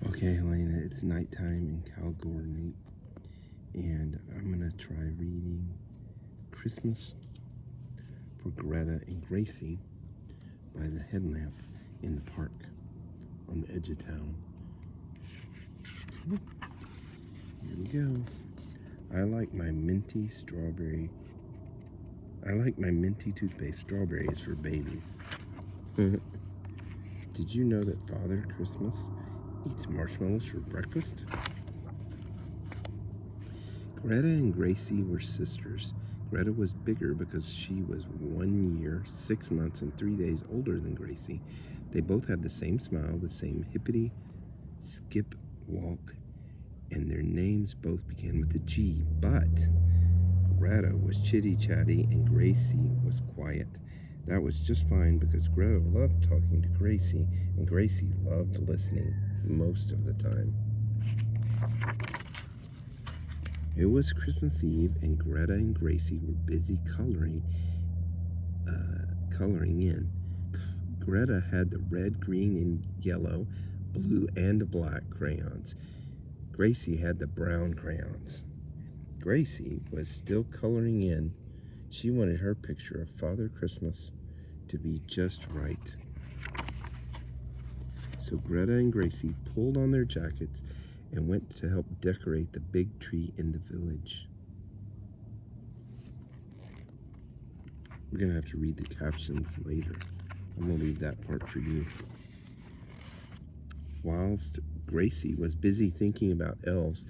Okay, Helena, it's nighttime in Calgary, and I'm going to try reading Christmas for Greta and Gracie by the headlamp in the park on the edge of town. Here we go. I like my minty toothpaste strawberries for babies. Did you know that Father Christmas eats marshmallows for breakfast? Greta and Gracie were sisters. Greta was bigger because she was 1 year, 6 months, and 3 days older than Gracie. They both had the same smile, the same hippity skip walk, and their names both began with a G. But Greta was chitty chatty and Gracie was quiet. That was just fine because Greta loved talking to Gracie and Gracie loved listening most of the time. It was Christmas Eve and Greta and Gracie were busy coloring in. Greta had the red, green, and yellow, blue, and black crayons. Gracie had the brown crayons. Gracie was still coloring in. She wanted her picture of Father Christmas to be just right. So Greta and Gracie pulled on their jackets and went to help decorate the big tree in the village. We're going to have to read the captions later. I'm going to leave that part for you. Whilst Gracie was busy thinking about elves,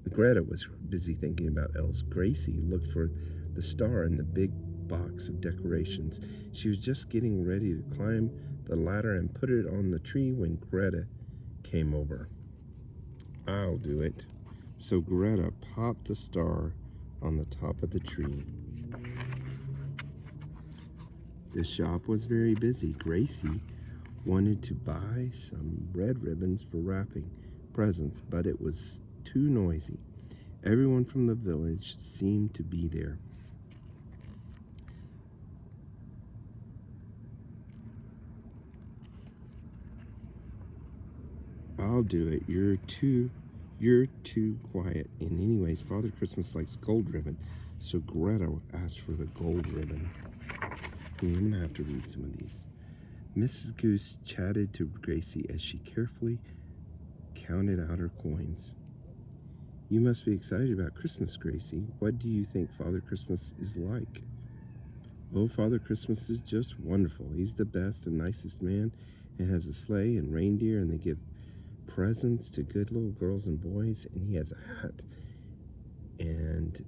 Greta was busy thinking about elves. Gracie looked for the star in the big box of decorations. She was just getting ready to climb the ladder and put it on the tree when Greta came over. I'll do it. So Greta popped the star on the top of the tree. The shop was very busy. Gracie wanted to buy some red ribbons for wrapping presents, but it was too noisy. Everyone from the village seemed to be there. I'll do it. You're too quiet. And anyways, Father Christmas likes gold ribbon, so Greta asked for the gold ribbon. I'm gonna have to read some of these. Mrs. Goose chatted to Gracie as she carefully counted out her coins. You must be excited about Christmas, Gracie. What do you think Father Christmas is like? Oh, Father Christmas is just wonderful. He's the best and nicest man and has a sleigh and reindeer, and they give presents to good little girls and boys, and he has a hat and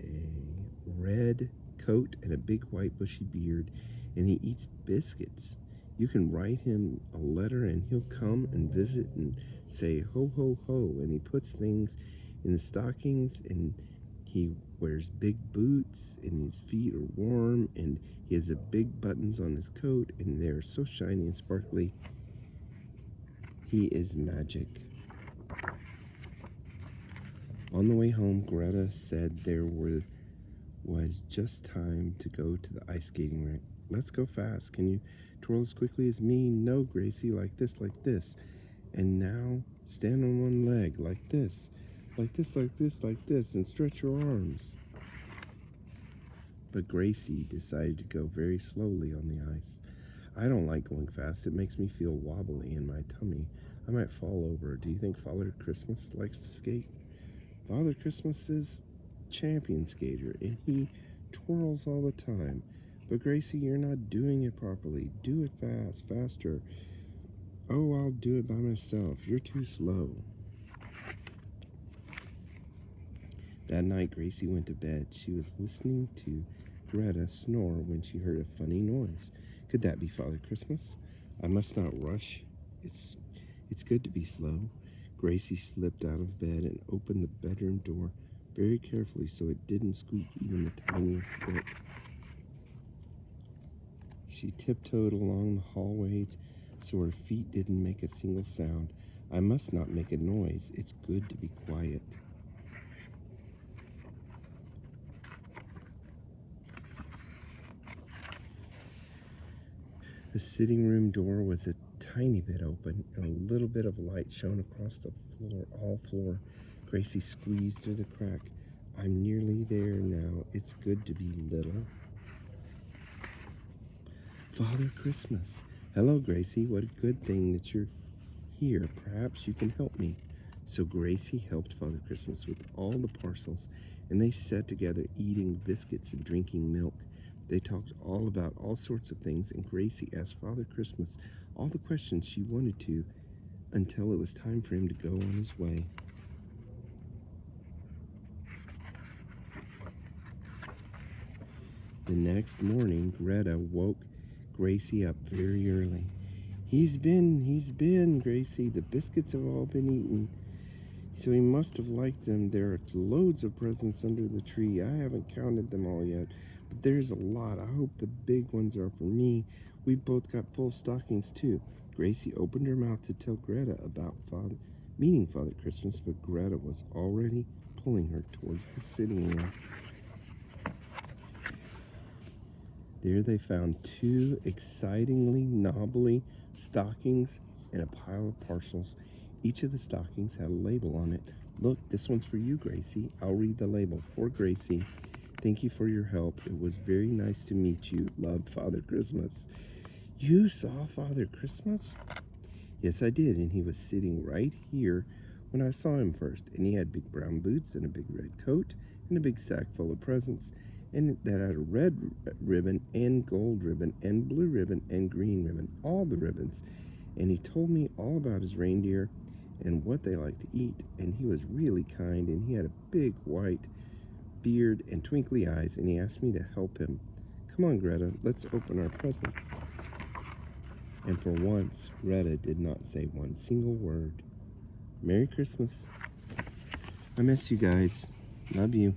a red coat and a big white bushy beard, and he eats biscuits. You can write him a letter and he'll come and visit and say ho ho ho, and he puts things in the stockings, and he wears big boots and his feet are warm, and he has big buttons on his coat and they're so shiny and sparkly. He is magic. On the way home, Greta said there was just time to go to the ice skating rink. Let's go fast. Can you twirl as quickly as me? No, Gracie, like this, like this. And now stand on one leg, like this. Like this, like this, like this, and stretch your arms. But Gracie decided to go very slowly on the ice. I don't like going fast. It makes me feel wobbly in my tummy. I might fall over. Do you think Father Christmas likes to skate? Father Christmas is champion skater, and he twirls all the time. But Gracie, you're not doing it properly. Do it fast, faster. Oh, I'll do it by myself. You're too slow. That night, Gracie went to bed. She was listening to Greta snore when she heard a funny noise. Could that be Father Christmas? I must not rush. It's good to be slow. Gracie slipped out of bed and opened the bedroom door very carefully so it didn't squeak even the tiniest bit. She tiptoed along the hallway so her feet didn't make a single sound. I must not make a noise. It's good to be quiet. The sitting room door was a tiny bit open, and a little bit of light shone across the floor, all floor. Gracie squeezed through the crack. I'm nearly there now. It's good to be little. Father Christmas. Hello, Gracie. What a good thing that you're here. Perhaps you can help me. So Gracie helped Father Christmas with all the parcels, and they sat together eating biscuits and drinking milk. They talked all about all sorts of things, and Gracie asked Father Christmas all the questions she wanted to until it was time for him to go on his way. The next morning, Greta woke Gracie up very early. He's been, Gracie. The biscuits have all been eaten. So he must have liked them. There are loads of presents under the tree. I haven't counted them all yet, but there's a lot. I hope the big ones are for me. We both got full stockings too. Gracie opened her mouth to tell Greta about meeting Father Christmas, but Greta was already pulling her towards the sitting room. There they found two excitingly knobbly stockings and a pile of parcels. Each of the stockings had a label on it. Look, this one's for you, Gracie. I'll read the label. For Gracie, thank you for your help. It was very nice to meet you. Love, Father Christmas. You saw Father Christmas? Yes, I did, and he was sitting right here when I saw him first. And he had big brown boots and a big red coat and a big sack full of presents. And that had a red ribbon and gold ribbon and blue ribbon and green ribbon, all the ribbons. And he told me all about his reindeer and what they like to eat. And he was really kind, and he had a big white beard and twinkly eyes, and he asked me to help him. Come on, Greta, let's open our presents. And for once, Greta did not say one single word. Merry Christmas. I miss you guys. Love you.